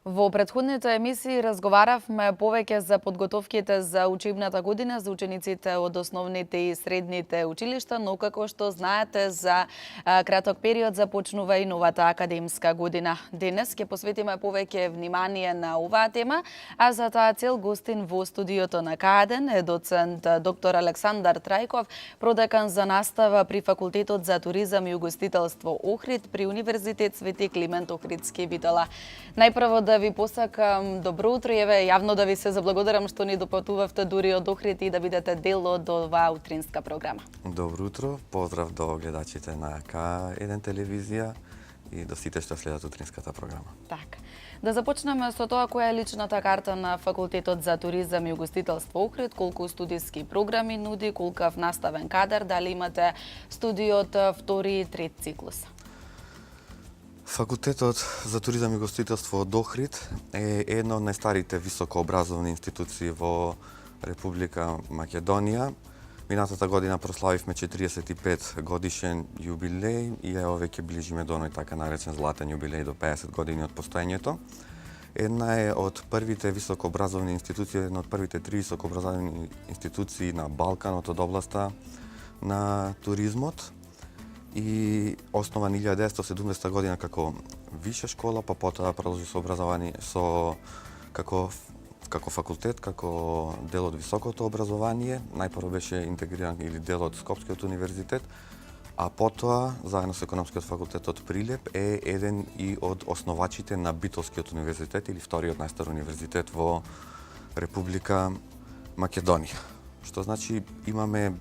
Во претходните емисии разговаравме повеќе за подготовките за учебната година за учениците од основните и средните училишта, но како што знаете, за краток период започнува и новата академска година. Денес ќе посветиме повеќе внимание на оваа тема, а за таа цел гостин во студиото на КАДЕН е доцент доктор Александар Трајков, продекан за настава при Факултетот за туризам и угостителство Охрид при Универзитет Свети Климент Охридски Битола. Најпрво да ви посакам добро утро, еве јавно да ви се заблагодарам што ни допатувавте дури од Охрид и да бидете дел од оваа утринска програма. Добро утро, поздрав до гледачите на К1 телевизија и до сите што следат утринската програма. Така. Да започнеме со тоа која е личната карта на Факултетот за туризам и угостителство Охрид, колку студиски програми нуди, колкав наставен кадар, дали имате студиот втори и трет циклус? Факултетот за туризам и угостителство од Охрид е една од најстарите високообразовни институции во Република Македонија. Минатата година прославивме 45 годишен јубилеј и ево веќе ближиме до оној така наречен златен јубилеј до 50 години од постоењето. Една е од првите високообразовни институции, една од првите три високообразовни институции на Балканот од областа на туризмот и основан 1970 година како виша школа, па потоа продолжи со образование како факултет, како дел од високото образование. Најпрво беше интегриран или дел од Скопскиот универзитет, а потоа заедно со економскиот факултет од Прилеп е еден и од основачите на Битолскиот универзитет или вториот најстар универзитет во Република Македонија. Што значи имаме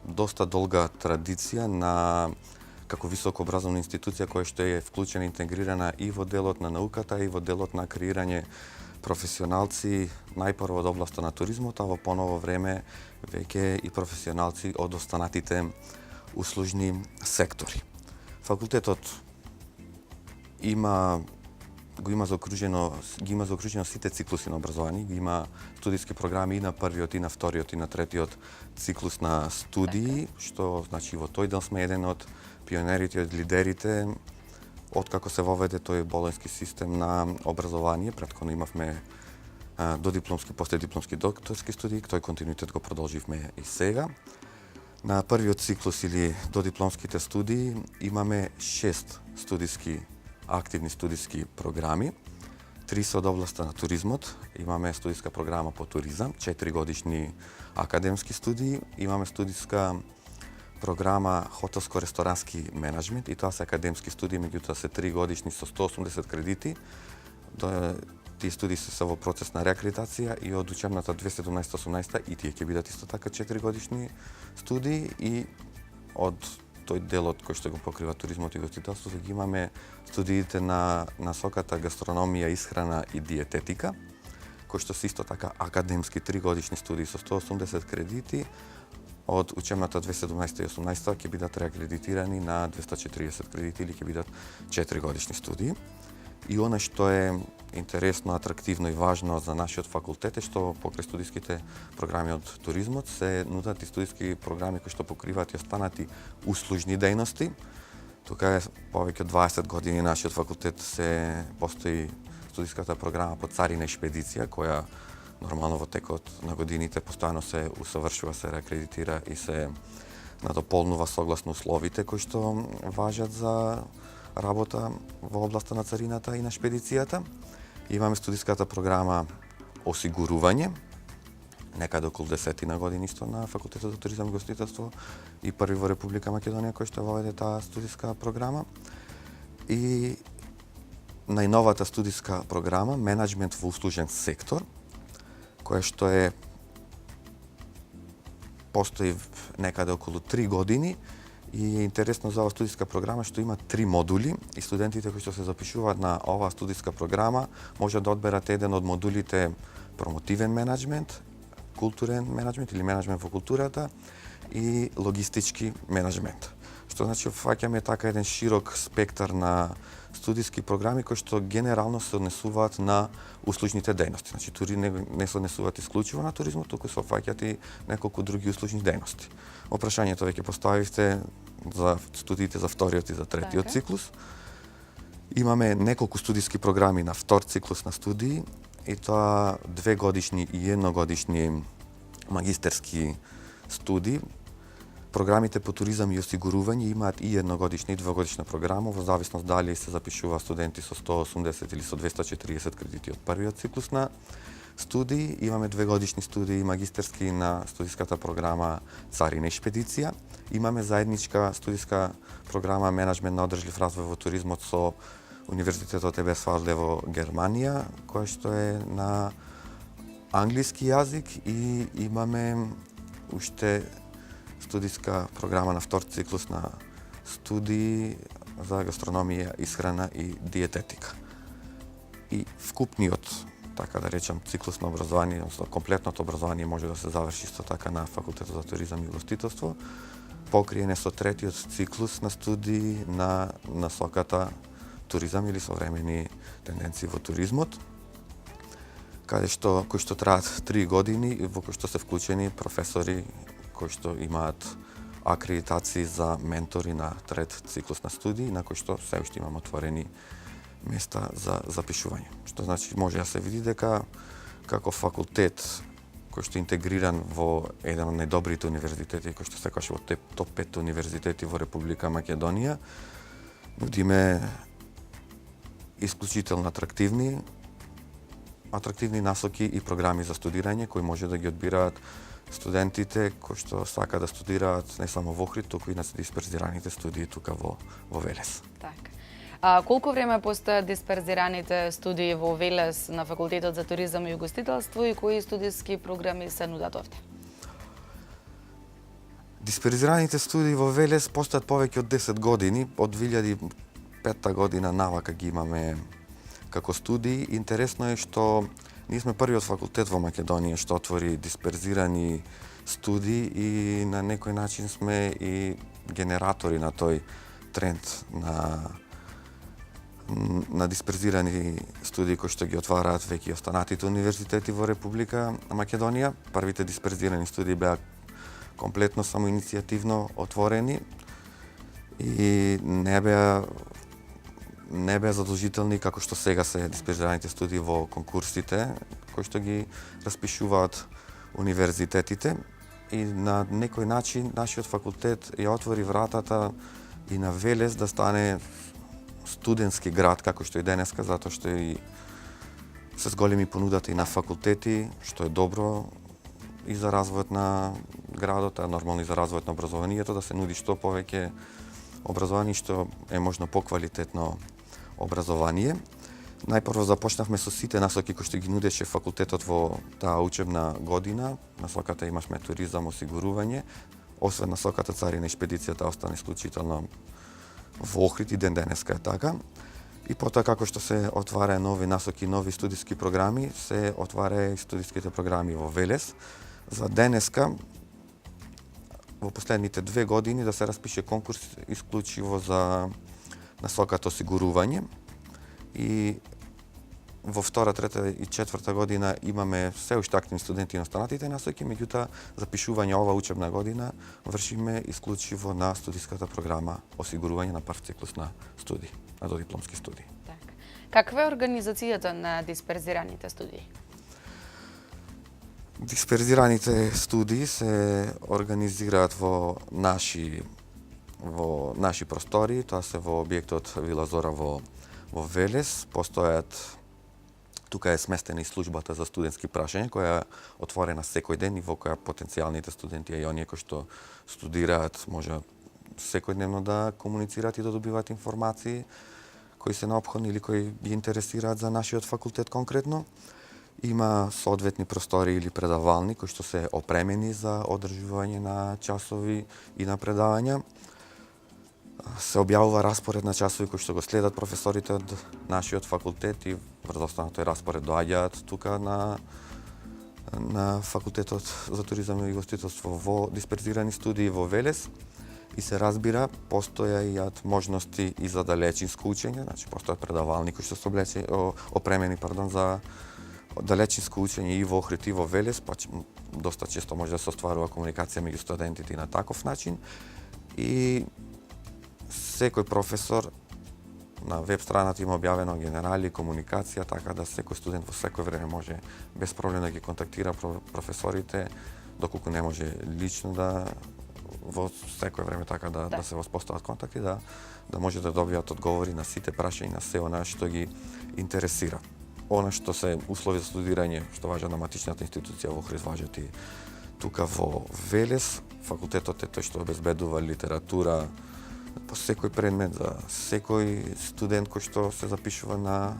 доста долга традиција на како високообразовна институција која што е вклучена и интегрирана и во делот на науката и во делот на креирање професионалци најпрво од областа на туризмот, а во поново време веќе и професионалци од останатите услужни сектори. Факултетот ги има заокружено сите циклуси на образование, ги има студиски програми и на првиот, и на вториот, и на третиот циклус на студии, што значи во тој дел сме еден од пионерите, од лидерите, откако се воведе тој болонски систем на образование. Претходно имавме додипломски, последипломски, докторски студии, тој континуитет го продолживме и сега. На првиот циклус или додипломските студии имаме 6 активни студиски програми. 3 се од областа на туризмот. Имаме студиска програма по туризам, 4 годишни академски студии. Имаме студиска програма хотелско-ресторански менеджмент и тоа се академски студии, меѓутоа се 3 годишни со 180 кредити. Тие студии се во процес на реакредитација и од учебната 2017-18 и тие ќе бидат исто така 4 годишни студии и од тој делот кој што го покрива туризмот и угостителството ги имаме студиите на насоката гастрономија, исхрана и диететика, кои што се исто така академски 3 годишни студии со 180 кредити. Од учебната 2017 и 2018 ќе бидат реакредитирани на 240 кредити или ќе бидат 4 годишни студии. И она што е интересно, атрактивно и важно за нашиот факултет е што покрај студиските програми од туризмот се нудат и студиски програми кои што покриваат и останати услужни дејности. Тука е повеќе од 20 години нашиот факултет постои студиската програма по царина и шпедиција, која нормално во текот на годините постојано се усовршува, се реакредитира и се надополнува согласно условите кои што важат за работа во областа на царината и на шпедицијата. Имаме студиската програма осигурување, некаде околу 10 години исто на Факултетот за туризам и угостителство и први во Република Македонија кој што воведе таа студиска програма. И најновата студиска програма менеджмент во услужен сектор, која што постои некаде околу 3 години и е интересно за оваа студиска програма што има 3 модули и студентите кои што се запишуваат на оваа студиска програма може да одберат еден од модулите промотивен менеджмент, културен менеджмент или менеджмент во културата и логистички менеджмент. Што значи фаќаме така еден широк спектар на студиски програми кои што генерално се однесуваат на услужните дејности. Значи тури не се однесуваат исклучиво на туризмот, туку се опфаќаат и неколку други услужни дејности. Опрашањето веќе поставивте за студиите за вториот и за третиот циклус. Имаме неколку студиски програми на втор циклус на студии, и тоа 2-годишни и 1-годишни магистерски студии. Програмите по туризам и осигурување имаат и 1-годишна и 2-годишна програма, во зависност дали се запишува студенти со 180 или со 240 кредити од првиот циклус на студии. Имаме 2-годишни студии магистерски на студиската програма Царина и шпедиција. Имаме заедничка студиска програма Менеджмент на одржлив развој во туризмот со Универзитетот Еберсвалде во Германија, која што е на англиски јазик, и имаме уште студиска програма на втор циклус на студии за гастрономија, исхрана и диететика. И вкупниот, така да речам, циклус на образование, односно комплетното образование може да се заврши исто така на Факултетот за туризам и гостителство, покриен е со третиот циклус на студии на насоката туризам или современи тенденции во туризмот, кои што траат 3 години и во кои што се вклучени професори кои што имаат акредитации за ментори на трет циклус на студии, на кои што се уште имаме отворени места за запишување. Што значи може да се види дека како факултет кој што е интегриран во еден од најдобрите универзитети, кој што се каже во топ 5 универзитети во Република Македонија, нудиме исклучително атрактивни насоки и програми за студирање кои може да ги одбираат студентите кои што сака да студираат не само во Охрид, туку и на дисперзираните студии тука во Велес. Така. Колку време постојат дисперзираните студии во Велес на Факултетот за туризам и угостителство и кои студиски програми се нудат овде? Дисперзираните студии во Велес постојат повеќе од 10 години, од 2005 година навака ги имаме како студии. Интересно е што ние сме првиот факултет во Македонија што отвори дисперзирани студии и на некој начин сме и генератори на тој тренд на дисперзирани студии кои што ги отвараат веќе останатите универзитети во Република Македонија. Првите дисперзирани студии беа комплетно самоиницијативно отворени и не беа задолжителни како што сега се дисперзираните студии во конкурсите кои што ги распишуваат универзитетите, и на некој начин нашиот факултет ја отвори вратата и на Велес да стане студентски град како што и денеска, затоа што и се зголеми понудата и на факултети, што е добро и за развојот на градот, а нормално и за развојот на образованието, да се нуди што повеќе образование што е можно поквалитетно образование. Најпрво започнавме со сите насоки кои што ги нудеше факултетот во таа учебна година. Насоката имашме туризам, осигурување, освен насоката Царина и шпедицијата остана исклучително во Охрид и денеска е така. И потоа како што се отвара нови насоки, нови студиски програми, се отвара и студиските програми во Велес. За денеска во последните 2 години да се распише конкурс исклучиво за насоката осигурување, и во втора, трета и четврта година имаме се уште активни студенти на останатите насоки, меѓутоа запишување ова учебна година вршиме исклучиво на студиската програма осигурување на прв циклус на студии, на додипломски студии. Така. Каква е организацијата на дисперзираните студии? Дисперзираните студии се организираат во наши простори, тоа се во објектот Вила Зора во Велес. Тука е сместена и службата за студентски прашања, која е отворена секој ден и во која потенцијалните студенти и оние кои што студираат може секојдневно да комуницираат и да добиваат информации кои се неопходни или кои ги интересираат за нашиот факултет конкретно. Има соодветни простори или предавални кои што се опремени за одржување на часови и на предавања. Се објавува распоред на часови кои што го следат професорите од нашиот факултет и врз основа на тој распоред доаѓаат тука на Факултетот за туризам и гостителство во дисперзирани студии во Велес, и се разбира постојаат можности и за далечинско учење, значи постојат предавални кои што се опремени за далечинско учење и во Охрид и во Велес, па доста често може да се остварува комуникација меѓу студентите и на таков начин. И секој професор на веб страната има објавено генерали, комуникација, така да секој студент во секој време може без проблем да ги контактира професорите, доколку не може лично да во секој време така да се воспостават контакти, да може да добијат одговори на сите прашања, на се она што ги интересира. Она што се услови за студирање, што важат на матичната институција во Охрид, важат и тука во Велес. Факултетот е тој што обезбедува литература по секој предмет за секој студент кој што се запишува на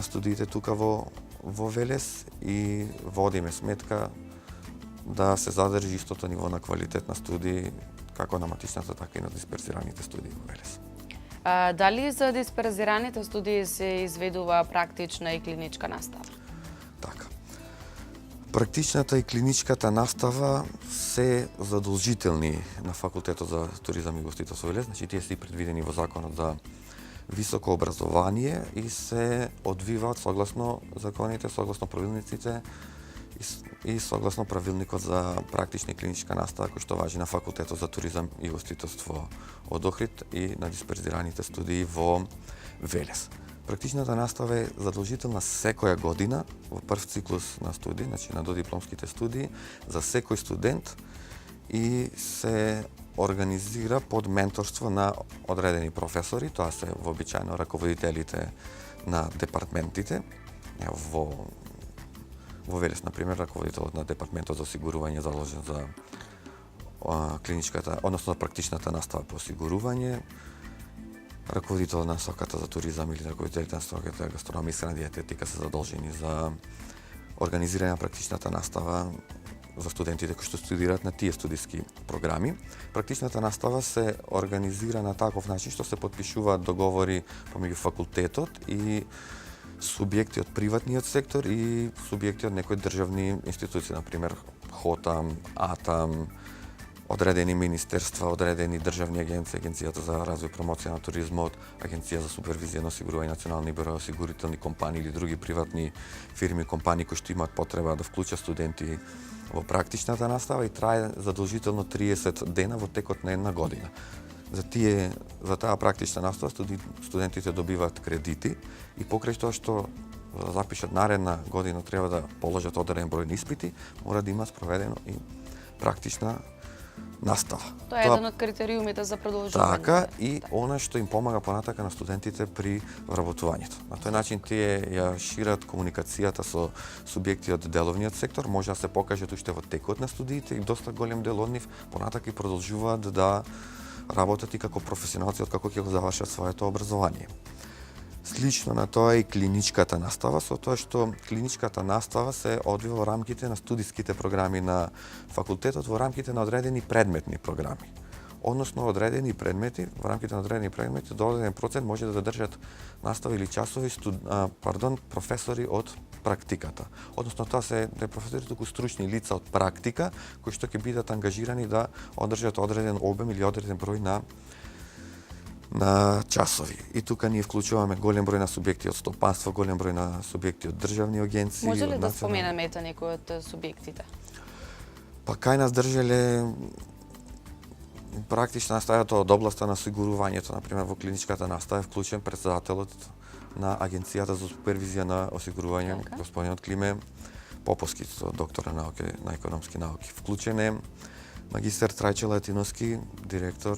студиите тука во Велес, и водиме сметка да се задржи истото ниво на квалитет на студии како на матичната, така и на дисперзираните студии во Велес. Дали за дисперзираните студии се изведува практична и клиничка настава? Така. Практичната и клиничката настава се задолжителни на Факултетот за туризам и гостителство Велес, значи тие се предвидени во Законот за високо образование и се одвиваат согласно законите, согласно правилниците и согласно правилникот за практична и клиничка настава кој што важи на Факултетот за туризам и гостителство од Охрид и на дисперзираните студии во Велес. Практичната настава е задолжителна секоја година во прв циклус на студии, значи на додипломските студии, за секој студент, и се организира под менторство на одредени професори, тоа се вообичаено раководителите на департментите. Во Велес, например, раководителот на департментот за осигурување заложен за клиничката, односно практичната настава по осигурување, раководител на насоката за туризам или раководителите на насоката за гастрономија и исхрана диететика се задолжени за организирање на практичната настава за студентите кои што студираат на тие студиски програми. Практичната настава се организира на таков начин што се потпишуваат договори помеѓу факултетот и субјекти од приватниот сектор и субјекти од некои државни институции, например ХОТАМ, АТАМ, одредени министерства, одредени државни агенции, Агенцијата за развој и промоција на туризмот, Агенција за супервизија на осигурување, Национални бюро осигурителни компании или други приватни фирми, компании кои што имаат потреба да вклучат студенти во практичната настава, и трае задолжително 30 дена во текот на една година. За таа практична настава студентите добиваат кредити и покрај тоа што запишат наредна година треба да положат одреден број испити, мора да има спроведено и практична настава. Тоа е еден од критериумите за продолжување. Така, и она што им помага понатака на студентите при вработувањето. На тој начин тие ја шират комуникацијата со субјекти од деловниот сектор, може да се покажат уште во текот на студиите и доста голем дел од нив понатака и продолжуваат да работат и како професионалци од како ќе го завршат своето образование. Слично на тоа и клиничката настава, со тоа што клиничката настава се одвива во рамките на студиските програми на факултетот, во рамките на одредени предметни програми. Односно, одредени предмети, во рамките на одредени предмети, до одреден процент може да задржат настава или часови професори од практиката. Односно, тоа се не професори, туку стручни лица од практика, кои што ќе бидат ангажирани да одржат одреден обем или одреден број на часови. И тука ние вклучуваме голем број на субјекти од стопанство, голем број на субјекти од државни агенции. Може ли да споменеме ете некои од субјектите? Па кај нас држеле практична настава од областа на осигурувањето, например во клиничката настава е вклучен председателот на Агенцијата за супервизија на осигурување, господинот Климе Поповски, доктор на економски науки. Вклучен е магистер Трајче Латиновски, директор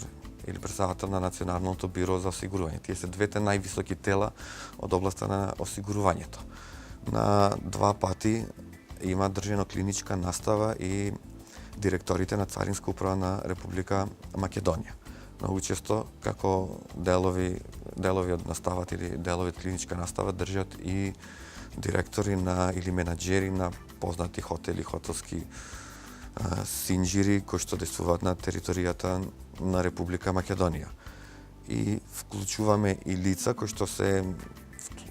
или председател на Националното бюро за осигурување. Тие се двете највисоки тела од областа на осигурувањето. На два пати има држено клиничка настава и директорите на Царинска управа на Република Македонија. Многу често, како делови од наставата или делови од клиничка настава, држат и директори или менаџери на познати хотели, хотелски синџири кои што действуваат на територијата на Република Македонија. И вклучуваме и лица кои што се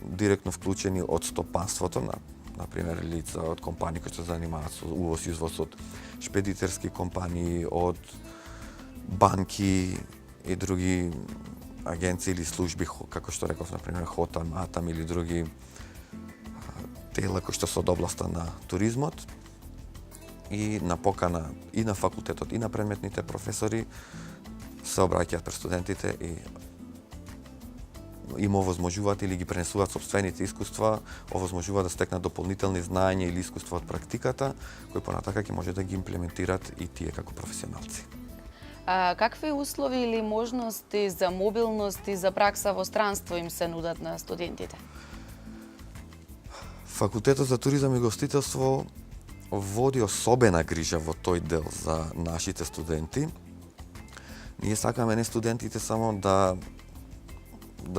директно вклучени од стопанството, например лица од компании кои што се занимаваат со увоз и извоз, од шпедитерски компании, од банки и други агенции или служби, како што реков, например ХОТАМ, АТАМ или други тела кои што се од областа на туризмот. И на покана и на факултетот и на предметните професори се обраќаат пред студентите и им овозможуваат или ги пренесуваат собствените искуства, овозможуваат да стекнат дополнителни знаења или искуства од практиката, кои понатака ќе може да ги имплементираат и тие како професионалци. Какви услови или можности за мобилност и за пракса во странство им се нудат на студентите? Факултетот за туризам и гостителство води особена грижа во тој дел за нашите студенти. Ние сакаме не студентите само да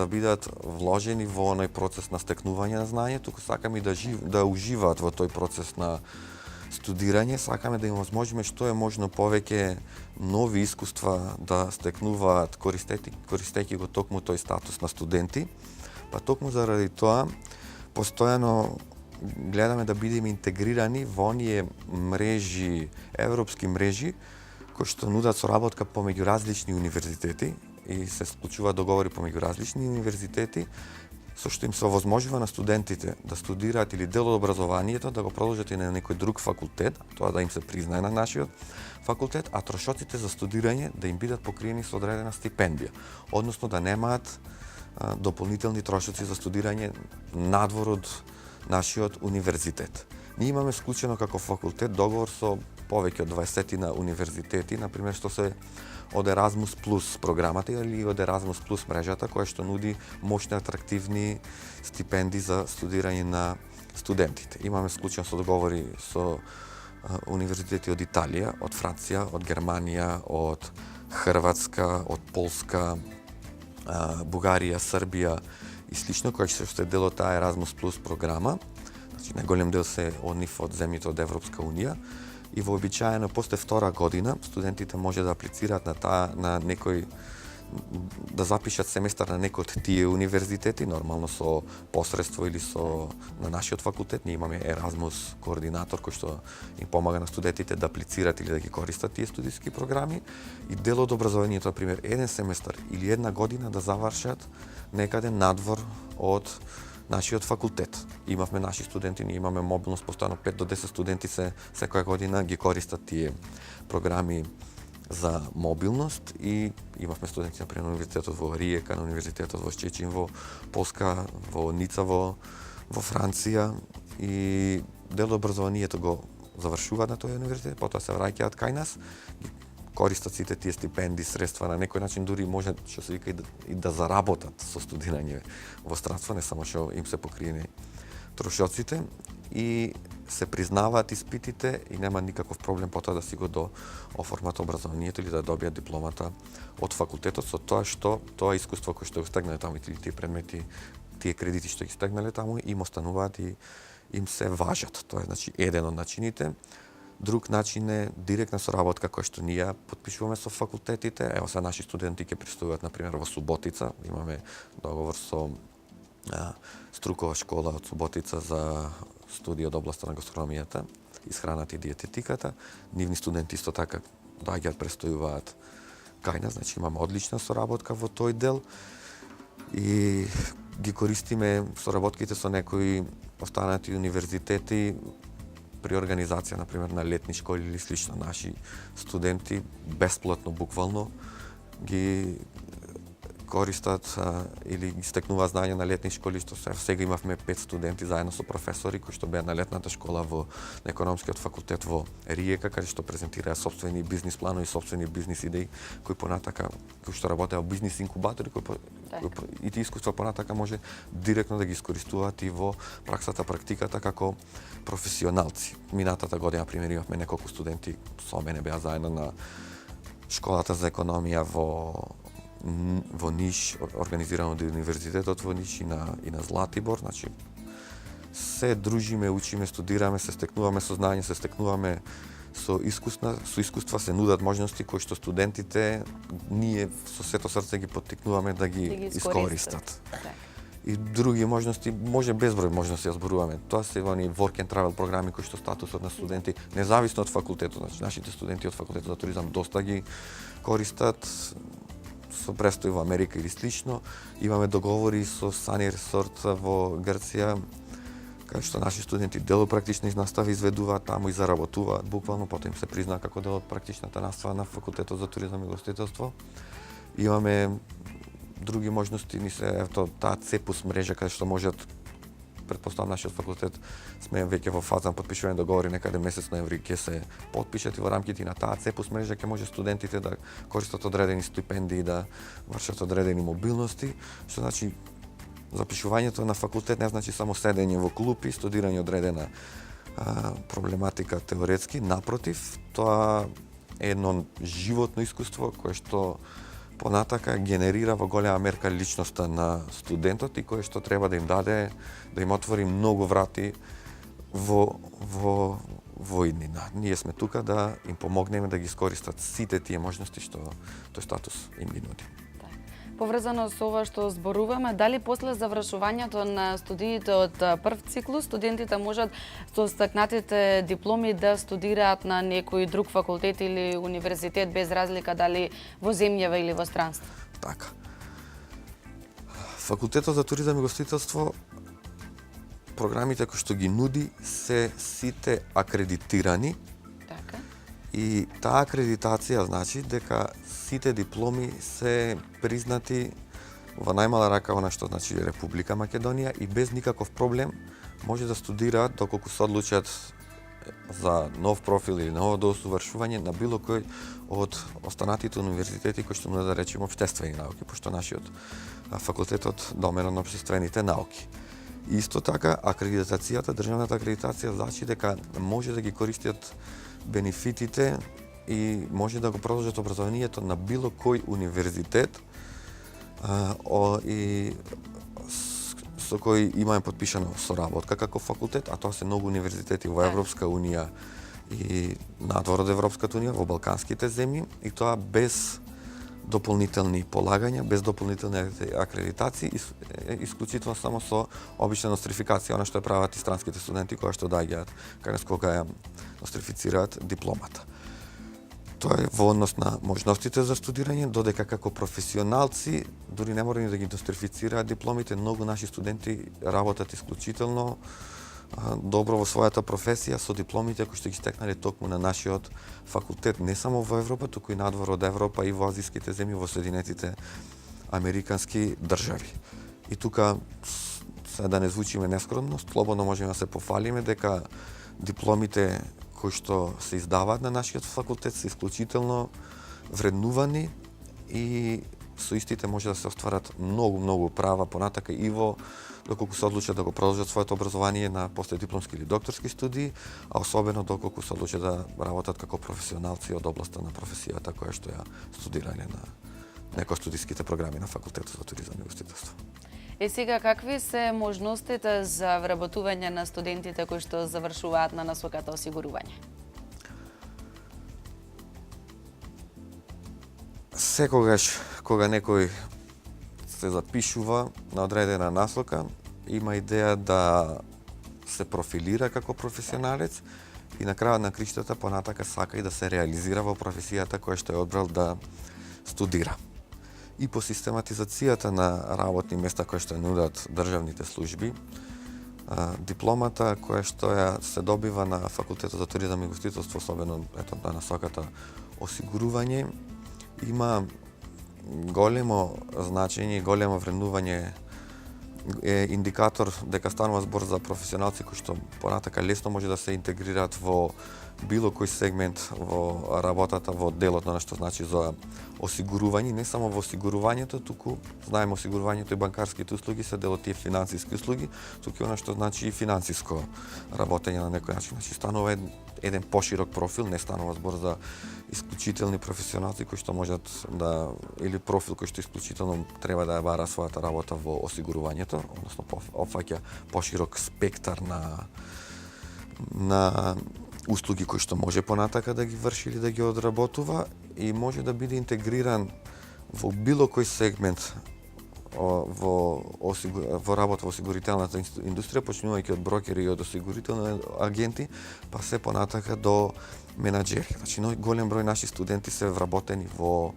бидат вложени во оној процес на стекнување на знаење, туку сакаме и да уживаат во тој процес на студирање, сакаме да им возможиме што е можно повеќе нови искуства да стекнуваат користејќи го токму тој статус на студенти. Па токму заради тоа постојано гледаме да бидеме интегрирани во оние мрежи, европски мрежи кои што нудат соработка помеѓу различни универзитети и се склучуваат договори помеѓу различни универзитети, со што им се овозможува на студентите да студираат или дел од образованието да го продолжат и на некој друг факултет, тоа да им се признае на нашиот факултет, а трошоците за студирање да им бидат покриени со одредена стипендија, односно да немаат дополнителни трошоци за студирање надвор од нашиот универзитет. Ние имаме склучено како факултет договор со повеќе од 20 на универзитети, например што се од Erasmus Plus програмата или од Erasmus Plus мрежата која што нуди мощни атрактивни стипендии за студирање на студентите. Имаме склучено со договори со универзитети од Италија, од Франција, од Германија, од Хрватска, од Полска, Бугарија, Србија и слично, која што е дел од таа Erasmus Plus програма. Значи, најголем дел се од нив од земјите од Европска Унија. И вообичаено после втора година студентите може да аплицираат на некој да запишат семестар на некој од тие универзитети, нормално со посредство или на нашиот факултет. Ние имаме Erasmus координатор кој што им помага на студентите да аплицираат или да ги користат тие студиски програми и дел од образованието, например, еден семестар или една година да завршат некаде надвор од нашиот факултет. Имавме наши студенти, ние имаме мобилност, постојано 5 до 10 студенти секоја година ги користат тие програми за мобилност и имавме студенти например на универзитетот во Риека, на универзитетот во Щечин во Полска, во Ница во Франција и дел образованието го завршуваат на тој универзитет, потоа се враќаат кај нас, користат сите тие стипендии, средства, на некој начин дури може, што се вика, и да заработат со студирање во странство, не само што им се покриени трошоците и се признаваат испитите и нема никаков проблем потоа да си го оформат образованието или да добијат дипломата од факултетот со тоа што тоа искуство кое што го стегнале таму или тие предмети, тие кредити што ги стегнале таму им остануваат и им се важат. Тоа е значи еден од начините. Друг начин е директна соработка која што ние потпишуваме со факултетите. Ево се наши студенти ќе пристигуваат например во Суботица, имаме договор со струкова школа од Суботица за студија од областа на гастрономијата, исхраната и диететиката. Нивни студенти исто така доаѓаат, престојуваат кај нас, значи имаме одлична соработка во тој дел и ги користиме соработките со некои останати универзитети при организација, например, на летни школи или слично. Наши студенти бесплатно, буквално, ги користат или ги стекнуваат знаење на летни школи, што сега имавме 5 студенти заедно со професори кои што беа на летната школа во економскиот факултет во Риека, каде што презентираа сопствени бизнис планови, сопствени бизнис идеи, кои понатака, кои што работеа во бизнис инкубатори, и тие искуства понатака може директно да ги искористуваат и во практиката како професионалци. Минатата година, например, имавме неколку студенти со мене беа заедно на школата за економија во Ниш, организирано од универзитетот во Ниш и на Златибор, значи се дружиме, учиме, студираме, се стекнуваме со знаење, се стекнуваме со искуства, се нудат можности кои што студентите ние со сето срце ги поттикнуваме да ги искористат. И други можности, може безброј можности ја зборуваме. Тоа се оние work and travel програми кои што статусот на студенти независно од факултетот, значи нашите студенти од факултетот за туризам доста ги користат со престој во Америка или слично. Имаме договори со Sunny Resort во Грција, кај што наши студенти дел од практична настава изведуваат таму и заработуваат, буквално потоа им се признаа како дел од практичната настава на факултетот за туризам и гостителство. Имаме други можности ни се ето таа ЦЕПУС мрежа каде што можат, претпоставам нашиот факултет сме веќе во фаза на потпишување договори, некаде месец ноември ќе се потпишат и во рамките на таа ЦЕПУС мрежа ќе може студентите да користат одредени стипендии, да вршат одредени мобилности, што значи запишувањето на факултет не значи само седење во клупи, студирање одредена проблематика теоретски, напротив, тоа е едно животно искуство кое што понатака генерира во голема мерка личноста на студентот и кое што треба да им даде, да им отвори многу врати во иднина. Ние сме тука да им помогнеме да ги искористат сите тие можности што тој статус им ги нуди. Поврзано со ова што зборуваме, дали после завршувањето на студиите од прв циклус, студентите можат со стакнатите дипломи да студираат на некој друг факултет или универзитет без разлика дали во земјава или во странство? Така. Факултетот за туризам и гостителство, програмите кои што ги нуди се сите акредитирани. Така. И таа акредитација значи дека сите дипломи се признати во најмала рака она што значи Република Македонија и без никаков проблем може да студираат доколку се одлучат за нов профил или ново доусовршување на било кој од останатите универзитети кои што нудат да речеме општествени науки, пошто нашиот факултетот доменот на општествените науки. Исто така, акредитацијата, државната акредитација значи дека може да ги користат бенефитите и може да го продолжат образованието на било кој универзитет и со кој имаме подпишано соработка како факултет, а тоа се многу универзитети во Европска унија и надвор од Европската унија, во балканските земји, и тоа без дополнителни полагања, без дополнителни акредитации, исклучително само со обична нострификација, она што ја прават и странските студенти кои што доаѓаат кај нас кога ја нострифицираат дипломата. Тоа е во однос на можностите за студирање, додека како професионалци, дури не мора ни да ги нострифицираат дипломите, многу наши студенти работат исклучително добро во својата професија со дипломите кои што ги стекнале токму на нашиот факултет, не само во Европа, туку и надвор од Европа и во азиските земји, во Соединетите Американски држави. И тука, сега да не звучиме нескромно, слободно можеме да се пофалиме дека дипломите кои што се издаваат на нашиот факултет се исклучително вреднувани и со истите може да се остварат многу права понатака и во доколку се одлучат да го продолжат своето образование на постдипломски или докторски студии, а особено доколку се одлучат да работат како професионалци од областа на професијата која што ја студирале на некои студиските програми на факултетот за туризам и гостителство. Сега, какви се можностите за вработување на студентите кои што завршуваат на насоката осигурување? Секогаш кога некој се запишува на одредена насока, има идеја да се профилира како професионалец и на крајот на криштата понатака сака и да се реализира во професијата која што е одбрал да студира. И по систематизацијата на работни места кои што нудат државните служби, дипломата која што ја се добива на Факултетот за туризам и гостителство, особено ето на насоката осигурување, има големо значење и големо вреднување, е индикатор дека станува збор за професионалци кои што понатака лесно може да се интегрираат во било кој сегмент во работата, во делот на што значи за осигурување, не само во осигурувањето, туку знаеме осигурувањето и банкарските услуги се дел од тие финансиски услуги, туку она што значи и финансиско работење на некој начин, значи станува еден поширок профил, не станува збор за исклучителни професионалци кои што можат да или профил кој што исклучително треба да ја бара својата работа во осигурувањето, односно опфаќа поширок спектар на услуги кои што може понатака да ги врши или да ги одработува и може да биде интегриран во било кој сегмент во работа во осигурителната индустрија, почнувајќи од брокери и од осигурителни агенти, па се понатака до менаџери. Значи, голем број наши студенти се вработени во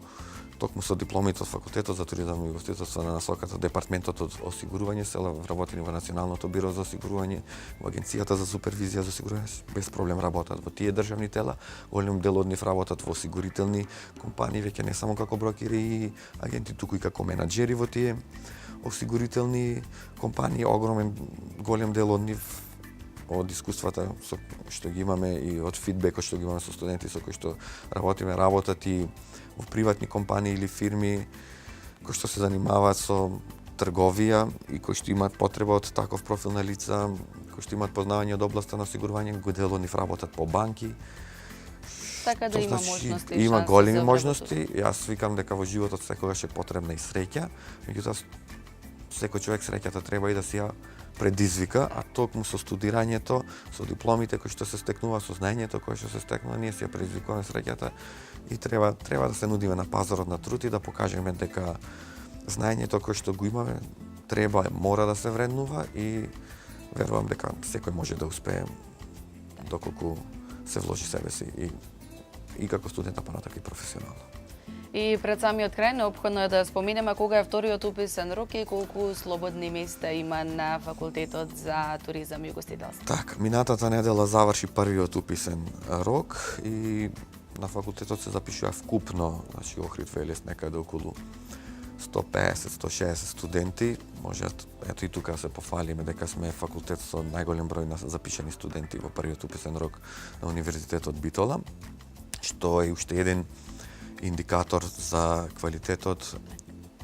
токму со дипломите од факултетот за туризам и гостителство на насоката департментот од осигурување се вработени во Националното биро за осигурување, во Агенцијата за супервизија за осигурување, без проблем работат во тие државни тела. Голем дел од нив работат во осигурителни компании, веќе не само како брокери и агенти, туку и како менаџери во тие осигурителни компании. Огромен голем дел од нив, од искуствата што ги имаме и од фидбекот што ги имаме со студенти со кои што работиме, работат и во приватни компании или фирми кои што се занимаваат со трговија и кои што имаат потреба од таков профил на лица, кои што имаат познавање од областа на осигурување, гој дел од нив работат по банки. Така да Тоа има значи, можности. Има шанси големи за можности. Јас викам дека во животот секогаш е потребна и среќа, меѓутоа секој човек среќата треба и да си ја предизвика, а токму со студирањето, со дипломите кои што се стекнува, со знаењето кое што се стекнува, ние си ја предизвикуваме среќата и треба да се нудиме на пазарот на труд и да покажеме дека знаењето кое што го имаме мора да се вреднува и верувам дека секој може да успее доколку се вложи себе си и како студент, а понатака и професионално. И пред самиот крај неопходно е да споменеме кога е вториот уписен рок и колку слободни места има на факултетот за туризам и гостителство. Така, минатата недела заврши првиот уписен рок и на факултетот се запишува вкупно, значи Охрид Велес некаде околу 150-160 студенти. Може ето и тука се пофалиме дека сме факултет со најголем број на запишани студенти во првиот уписен рок на Универзитетот Битола, што е уште еден индикатор за квалитетот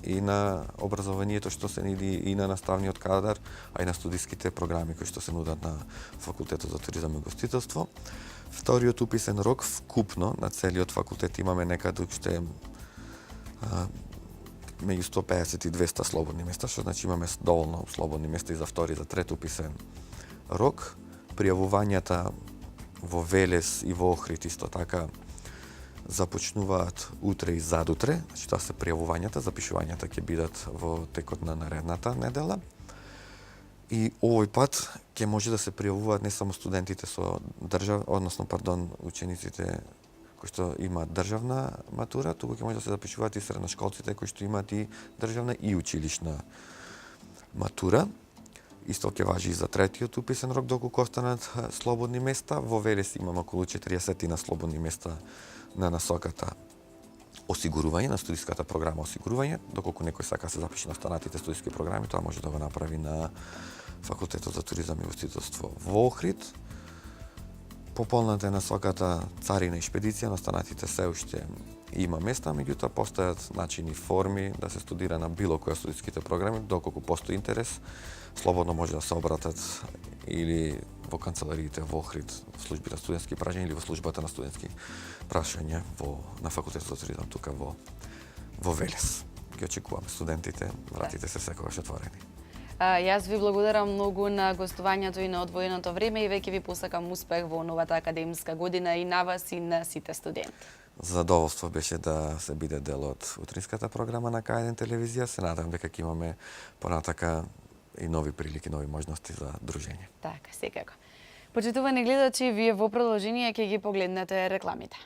и на образованието што се нуди и на наставниот кадар, а и на студиските програми кои што се нудат на факултетот за туризам и гостителство. Вториот уписен рок вкупно на целиот факултет имаме некаде уште меѓу 150 и 200 слободни места, што значи имаме доволно слободни места и за втори и за трет уписен рок. Пријавувањата во Велес и во Охрид исто така започнуваат утре и задутре, значи тоа се пријавувањата, запишувањата ќе бидат во текот на наредната недела. И овој пат ќе може да се пријавуваат не само студентите со учениците кои што имаат државна матура, туку ќе може да се запишуваат и средношколците кои што имаат и државна и училишна матура. Исто ќе важи и за третиот уписен рок доколку останат слободни места. Во Велес имаме околу 40 на слободни места на насоката осигурување, на студиската програма осигурување. Доколку некој сака се запише на останатите студиски програми, тоа може да го направи на Факултетот за туризам и гостителство во Охрид. Пополната е насоката царина и шпедиција, на останатите се уште има места, меѓутоа постојат начини и форми да се студира на било која студиските програми, доколку постои интерес, слободно може да се обратат или во канцелариите во Охрид, во службите студентски прашања или во службата на студентски прашања на Факултетот за туризам тука во Велес. Ги очекуваме студентите, вратите се секогаш отворени. Јас ви благодарам многу на гостувањето и на одвоеното време и веќе ви посакам успех во новата академска година и на вас и на сите студенти. Задоволство беше да се биде дел од утринската програма на К1 телевизија. Се надам дека ќе имаме понатака и нови прилики, нови можности за дружење. Така, секако. Почитувани гледачи, вие во продолжение ќе ги погледнете рекламите.